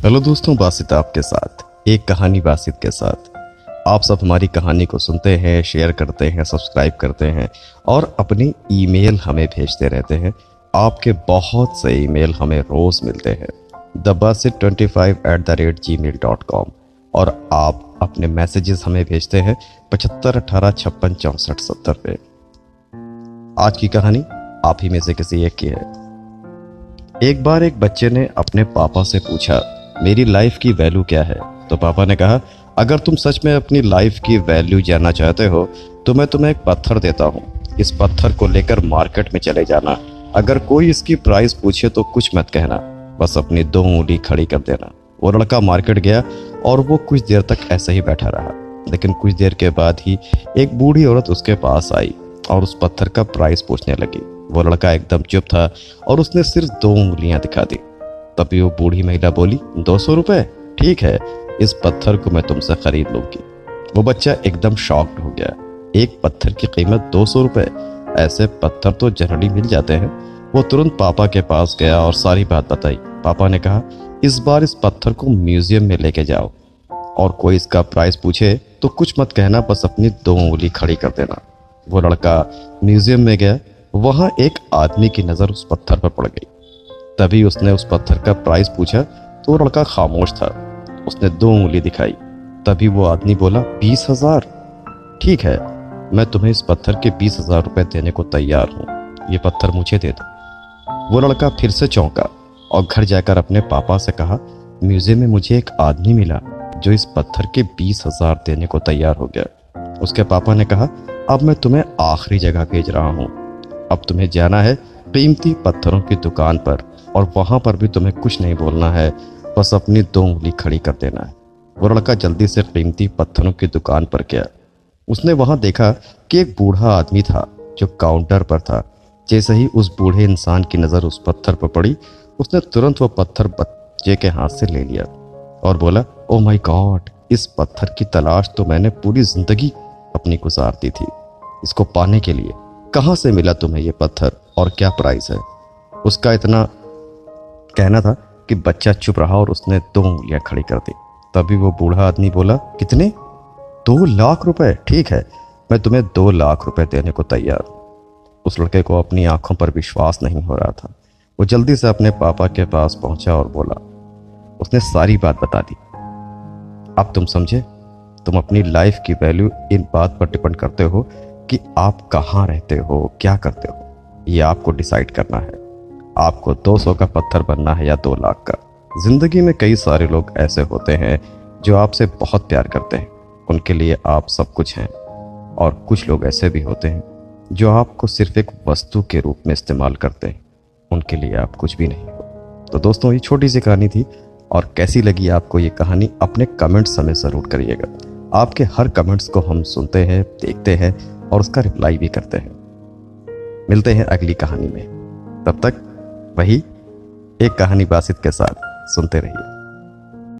Hello दोस्तों, बासित आपके साथ एक कहानी बासित के साथ। आप सब हमारी कहानी को सुनते हैं, शेयर करते हैं, सब्सक्राइब करते हैं और अपनी ईमेल हमें भेजते रहते हैं। आपके बहुत से ईमेल हमें रोज मिलते हैं thebasit25@gmail.com। और आप अपने मैसेजेस हमें भेजते हैं 75 18 56 64 पे। आज की कहानी आप ही में से किसी एक की है। एक बार एक बच्चे ने अपने पापा से पूछा, मेरी लाइफ की वैल्यू क्या है? तो पापा ने कहा, अगर तुम सच में अपनी लाइफ की वैल्यू जानना चाहते हो तो मैं तुम्हें एक पत्थर देता हूँ। इस पत्थर को लेकर मार्केट में चले जाना। अगर कोई इसकी प्राइस पूछे तो कुछ मत कहना, बस अपनी 2 उंगली खड़ी कर देना। वो लड़का मार्केट गया और वो कुछ देर तक ऐसे ही बैठा रहा, लेकिन कुछ देर के बाद ही एक बूढ़ी औरत उसके पास आई और उस पत्थर का प्राइस पूछने लगी। वो लड़का एकदम चुप था और उसने सिर्फ 2 उंगलियां दिखा दी। तभी वो बूढ़ी महिला बोली, 200 रुपए? ठीक है, इस पत्थर को मैं तुमसे खरीद लूंगी। वो बच्चा एकदम शॉक्ड हो गया। एक पत्थर की कीमत 200 रुपए? ऐसे पत्थर तो जनरली मिल जाते हैं। वो तुरंत पापा के पास गया और सारी बात बताई। पापा ने कहा, इस बार इस पत्थर को म्यूजियम में लेके जाओ और कोई इसका प्राइस पूछे तो कुछ मत कहना, बस अपनी 2 उंगली खड़ी कर देना। वो लड़का म्यूजियम में गया। वहां एक आदमी की नजर उस पत्थर पर पड़ गई। तभी उसने उस पत्थर का प्राइस पूछा तो वो लड़का खामोश था। उसने 2 उंगली दिखाई। तभी वो आदमी बोला, 20,000? ठीक है, मैं तुम्हें इस पत्थर के 20,000 रुपए देने को तैयार हूँ। ये पत्थर मुझे दे दो। वो लड़का फिर से चौंका और घर जाकर अपने पापा से कहा, म्यूजियम में मुझे एक आदमी मिला जो इस पत्थर के 20,000 देने को तैयार हो गया। उसके पापा ने कहा, अब मैं तुम्हें आखिरी जगह भेज रहा हूँ। अब तुम्हें जाना है कीमती पत्थरों की दुकान पर और वहां पर भी तुम्हें कुछ नहीं बोलना है, बस अपनी 2 उंगली खड़ी कर देना है। वो लड़का जल्दी से कीमती पत्थरों की दुकान पर गया। उसने वहां देखा कि एक बूढ़ा आदमी था जो काउंटर पर था। जैसे ही उस बूढ़े इंसान की नजर उस पत्थर पर पड़ी, उसने तुरंत वो पत्थर बच्चे के हाथ से ले लिया और बोला, ओ माय गॉड, इस पत्थर की तलाश तो मैंने पूरी जिंदगी अपनी गुजार दी थी। इसको पाने के लिए कहां से मिला तुम्हें ये पत्थर और क्या प्राइस है? उसका इतना कहना था कि बच्चा चुप रहा और उसने 2 उंगलियां खड़ी कर दी। तभी वो बूढ़ा आदमी बोला, कितने? 2 लाख रुपए? ठीक है, मैं तुम्हें 2 लाख रुपए देने को तैयार हूं। उस लड़के को अपनी आंखों पर विश्वास नहीं हो रहा था। वो जल्दी से अपने पापा के पास पहुंचा और बोला, उसने सारी बात बता दी। अब तुम समझे? तुम अपनी लाइफ की वैल्यू इन बात पर डिपेंड करते हो कि आप कहाँ रहते हो, क्या करते हो। ये आपको डिसाइड करना है। आपको 200 का पत्थर बनना है या 2 लाख का। जिंदगी में कई सारे लोग ऐसे होते हैं जो आपसे बहुत प्यार करते हैं, उनके लिए आप सब कुछ हैं। और कुछ लोग ऐसे भी होते हैं जो आपको सिर्फ एक वस्तु के रूप में इस्तेमाल करते हैं, उनके लिए आप कुछ भी नहीं हो। तो दोस्तों, ये छोटी सी कहानी थी और कैसी लगी आपको ये कहानी अपने कमेंट्स हमें ज़रूर करिएगा। आपके हर कमेंट्स को हम सुनते हैं, देखते हैं और उसका रिप्लाई भी करते हैं। मिलते हैं अगली कहानी में। तब तक वही एक कहानी बासित के साथ सुनते रहिए।